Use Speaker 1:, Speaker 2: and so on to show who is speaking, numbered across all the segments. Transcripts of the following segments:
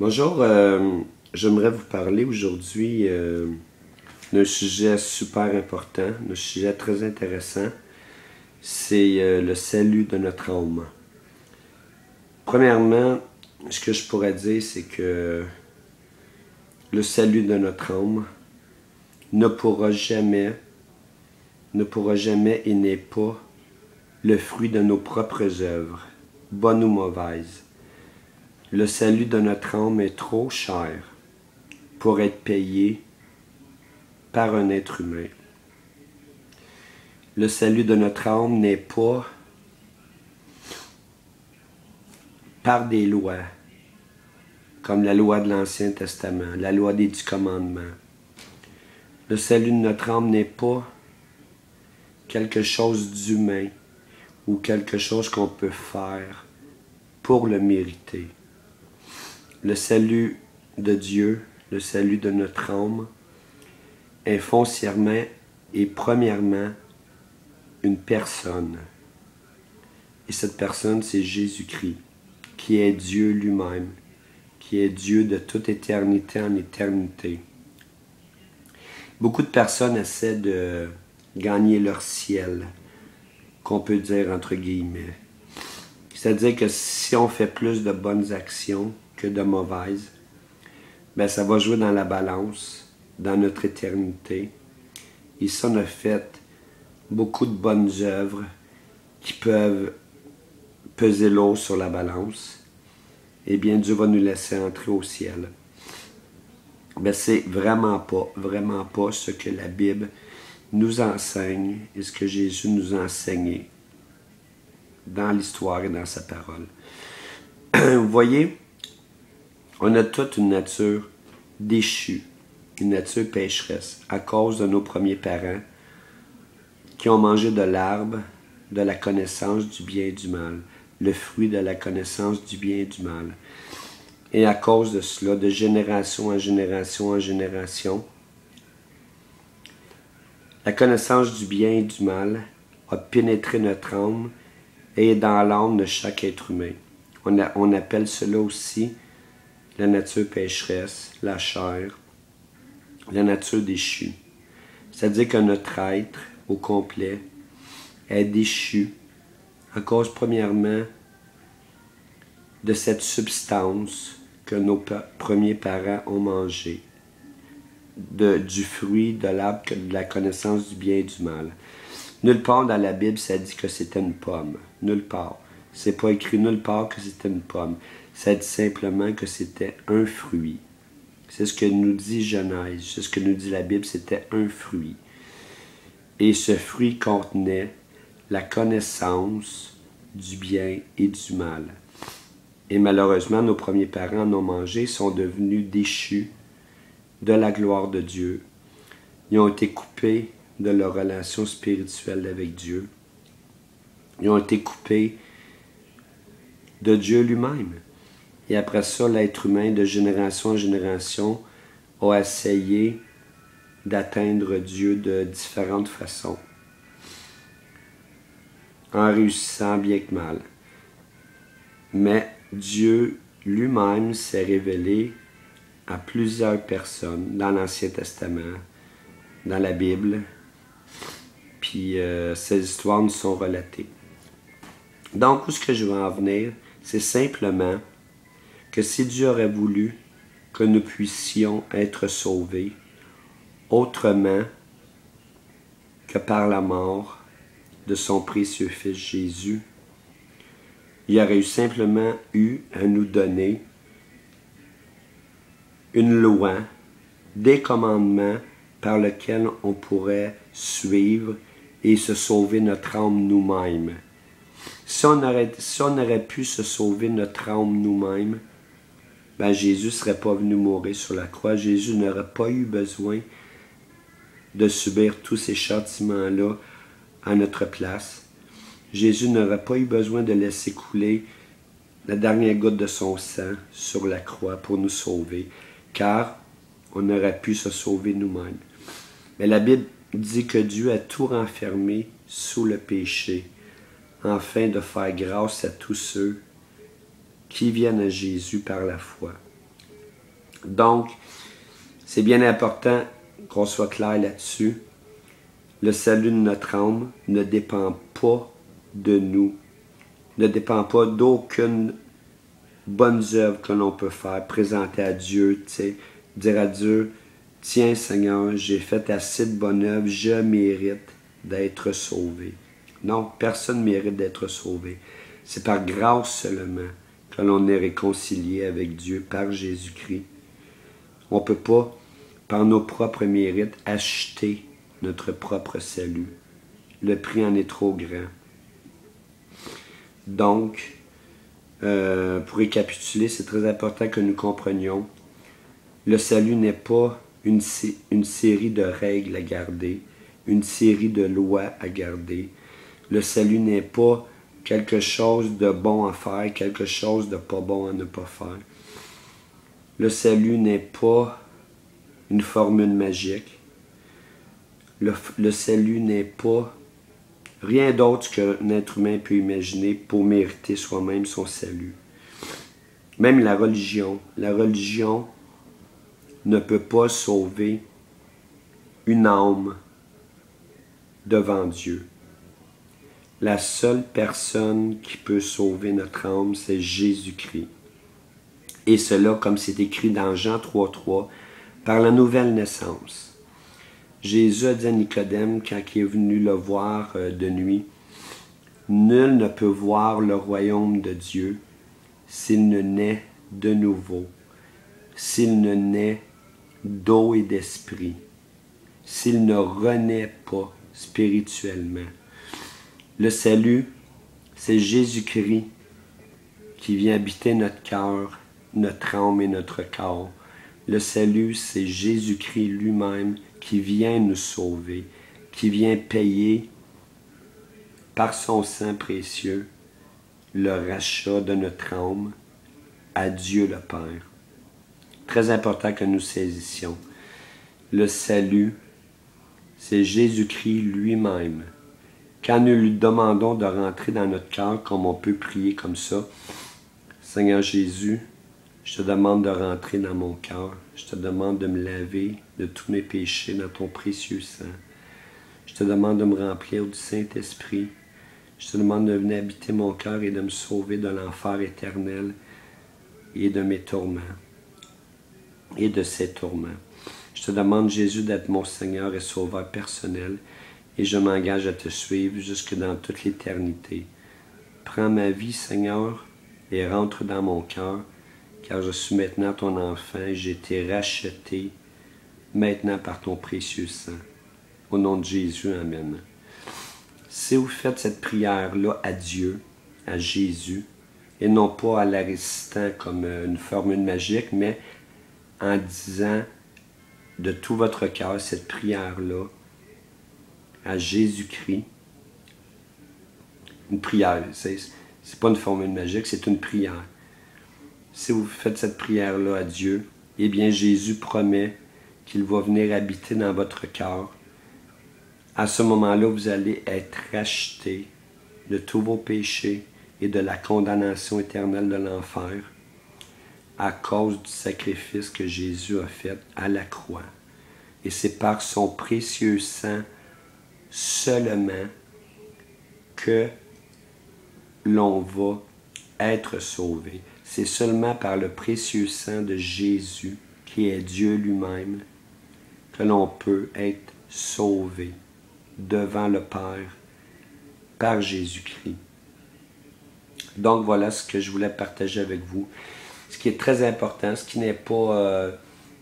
Speaker 1: Bonjour, j'aimerais vous parler aujourd'hui d'un sujet super important, d'un sujet très intéressant. C'est le salut de notre âme. Premièrement, ce que je pourrais dire, c'est que le salut de notre âme ne pourra jamais et n'est pas le fruit de nos propres œuvres, bonnes ou mauvaises. Le salut de notre âme est trop cher pour être payé par un être humain. Le salut de notre âme n'est pas par des lois, comme la loi de l'Ancien Testament, la loi des 10 commandements. Le salut de notre âme n'est pas quelque chose d'humain ou quelque chose qu'on peut faire pour le mériter. Le salut de Dieu, le salut de notre âme, est foncièrement et premièrement une personne. Et cette personne, c'est Jésus-Christ, qui est Dieu lui-même, qui est Dieu de toute éternité en éternité. Beaucoup de personnes essaient de gagner leur ciel, qu'on peut dire entre guillemets. C'est-à-dire que si on fait plus de bonnes actions que de mauvaises, ben ça va jouer dans la balance, dans notre éternité. Et ça, on a fait beaucoup de bonnes œuvres qui peuvent peser lourd sur la balance. Eh bien, Dieu va nous laisser entrer au ciel. Ben, c'est vraiment pas ce que la Bible nous enseigne et ce que Jésus nous a enseigné dans l'histoire et dans sa parole. Vous voyez, on a toute une nature déchue, une nature pécheresse, à cause de nos premiers parents qui ont mangé de l'arbre de la connaissance du bien et du mal, le fruit de la connaissance du bien et du mal. Et à cause de cela, de génération en génération en génération, la connaissance du bien et du mal a pénétré notre âme et est dans l'âme de chaque être humain. On appelle cela aussi la nature pécheresse, la chair, la nature déchue. C'est-à-dire que notre être au complet est déchu à cause premièrement de cette substance que nos premiers parents ont mangé, du fruit de l'arbre de la connaissance du bien et du mal. Nulle part dans la Bible ça dit que c'était une pomme. Nulle part. C'est pas écrit nulle part que c'était une pomme. Ça dit simplement que c'était un fruit. C'est ce que nous dit Genèse, c'est ce que nous dit la Bible, c'était un fruit. Et ce fruit contenait la connaissance du bien et du mal. Et malheureusement, nos premiers parents en ont mangé, sont devenus déchus de la gloire de Dieu. Ils ont été coupés de leur relation spirituelle avec Dieu. Ils ont été coupés de Dieu lui-même. Et après ça, l'être humain, de génération en génération, a essayé d'atteindre Dieu de différentes façons, en réussissant bien que mal. Mais Dieu lui-même s'est révélé à plusieurs personnes dans l'Ancien Testament, dans la Bible, puis ces histoires nous sont relatées. Donc, où ce que je veux en venir, c'est simplement que si Dieu aurait voulu que nous puissions être sauvés autrement que par la mort de son précieux Fils Jésus, il aurait simplement eu à nous donner une loi, des commandements par lesquels on pourrait suivre et se sauver notre âme nous-mêmes. Si on aurait pu se sauver notre âme nous-mêmes, ben Jésus ne serait pas venu mourir sur la croix. Jésus n'aurait pas eu besoin de subir tous ces châtiments-là à notre place. Jésus n'aurait pas eu besoin de laisser couler la dernière goutte de son sang sur la croix pour nous sauver, car on aurait pu se sauver nous-mêmes. Mais la Bible dit que Dieu a tout renfermé sous le péché, afin de faire grâce à tous ceux qui viennent à Jésus par la foi. Donc, c'est bien important qu'on soit clair là-dessus. Le salut de notre âme ne dépend pas de nous, ne dépend pas d'aucune bonne œuvre que l'on peut faire, présenter à Dieu, tu sais, dire à Dieu, tiens Seigneur, j'ai fait assez de bonnes œuvres, je mérite d'être sauvé. Non, personne ne mérite d'être sauvé. C'est par grâce seulement que l'on est réconcilié avec Dieu par Jésus-Christ. On ne peut pas, par nos propres mérites, acheter notre propre salut. Le prix en est trop grand. Donc, pour récapituler, c'est très important que nous comprenions. Le salut n'est pas une série de règles à garder, une série de lois à garder. Le salut n'est pas quelque chose de bon à faire, quelque chose de pas bon à ne pas faire. Le salut n'est pas une formule magique. Le salut n'est pas rien d'autre qu'un être humain peut imaginer pour mériter soi-même son salut. Même la religion ne peut pas sauver une âme devant Dieu. La seule personne qui peut sauver notre âme, c'est Jésus-Christ. Et cela, comme c'est écrit dans Jean 3,3, par la nouvelle naissance. Jésus a dit à Nicodème, quand il est venu le voir de nuit, « Nul ne peut voir le royaume de Dieu s'il ne naît de nouveau, s'il ne naît d'eau et d'esprit, s'il ne renaît pas spirituellement. » Le salut, c'est Jésus-Christ qui vient habiter notre cœur, notre âme et notre corps. Le salut, c'est Jésus-Christ lui-même qui vient nous sauver, qui vient payer par son sang précieux le rachat de notre âme à Dieu le Père. Très important que nous saisissions. Le salut, c'est Jésus-Christ lui-même. Quand nous lui demandons de rentrer dans notre cœur, comme on peut prier comme ça, « Seigneur Jésus, je te demande de rentrer dans mon cœur. Je te demande de me laver de tous mes péchés dans ton précieux sang. Je te demande de me remplir du Saint-Esprit. Je te demande de venir habiter mon cœur et de me sauver de l'enfer éternel et de mes tourments et de ses tourments. Je te demande, Jésus, d'être mon Seigneur et Sauveur personnel et je m'engage à te suivre jusque dans toute l'éternité. Prends ma vie, Seigneur, et rentre dans mon cœur, car je suis maintenant ton enfant et j'ai été racheté maintenant par ton précieux sang. Au nom de Jésus, Amen. Si vous faites cette prière-là à Dieu, à Jésus, et non pas à la récitant comme une formule magique, mais en disant de tout votre cœur cette prière-là à Jésus-Christ, une prière, c'est pas une formule magique, c'est une prière. Si vous faites cette prière-là à Dieu, eh bien Jésus promet qu'il va venir habiter dans votre cœur. À ce moment-là, vous allez être racheté de tous vos péchés et de la condamnation éternelle de l'enfer à cause du sacrifice que Jésus a fait à la croix. Et c'est par son précieux sang seulement que l'on va être sauvé. C'est seulement par le précieux sang de Jésus, qui est Dieu lui-même, que l'on peut être sauvé devant le Père par Jésus-Christ. Donc voilà ce que je voulais partager avec vous. Ce qui est très important, ce qui n'est pas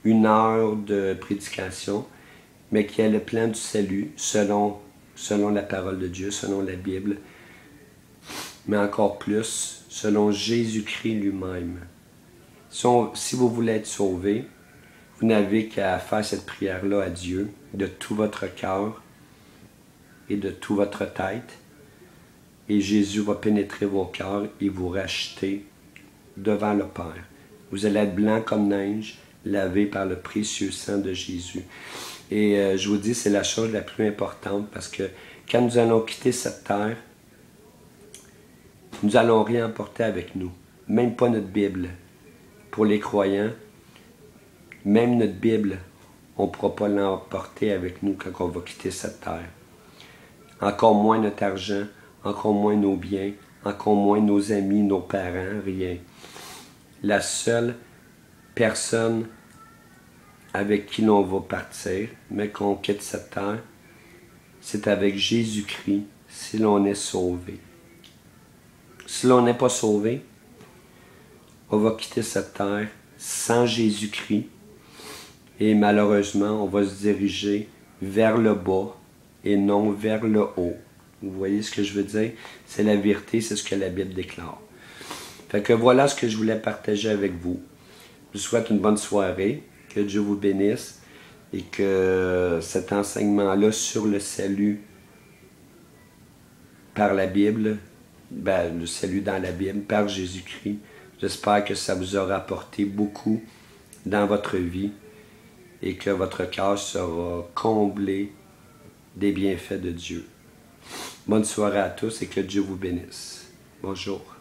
Speaker 1: une heure de prédication, mais qui est le plan du salut selon la parole de Dieu, selon la Bible, mais encore plus selon Jésus-Christ lui-même. Si vous voulez être sauvé, vous n'avez qu'à faire cette prière-là à Dieu de tout votre cœur et de toute votre tête, et Jésus va pénétrer vos cœurs et vous racheter devant le Père. Vous allez être blanc comme neige, lavé par le précieux sang de Jésus. Et je vous dis, c'est la chose la plus importante parce que quand nous allons quitter cette terre, nous n'allons rien emporter avec nous, même pas notre Bible. Pour les croyants, Même notre Bible, on ne pourra pas l'emporter avec nous quand on va quitter cette terre. Encore moins notre argent, encore moins nos biens, encore moins nos amis, nos parents, rien. La seule personne avec qui l'on va partir, mais qu'on quitte cette terre, c'est avec Jésus-Christ si l'on est sauvé. Si l'on n'est pas sauvé, on va quitter cette terre sans Jésus-Christ et malheureusement, on va se diriger vers le bas et non vers le haut. Vous voyez ce que je veux dire? C'est la vérité, c'est ce que la Bible déclare. Fait que voilà ce que je voulais partager avec vous. Je vous souhaite une bonne soirée, que Dieu vous bénisse et que cet enseignement-là sur le salut par la Bible, le salut dans la Bible, par Jésus-Christ, j'espère que ça vous aura apporté beaucoup dans votre vie et que votre cœur sera comblé des bienfaits de Dieu. Bonne soirée à tous et que Dieu vous bénisse. Bonjour.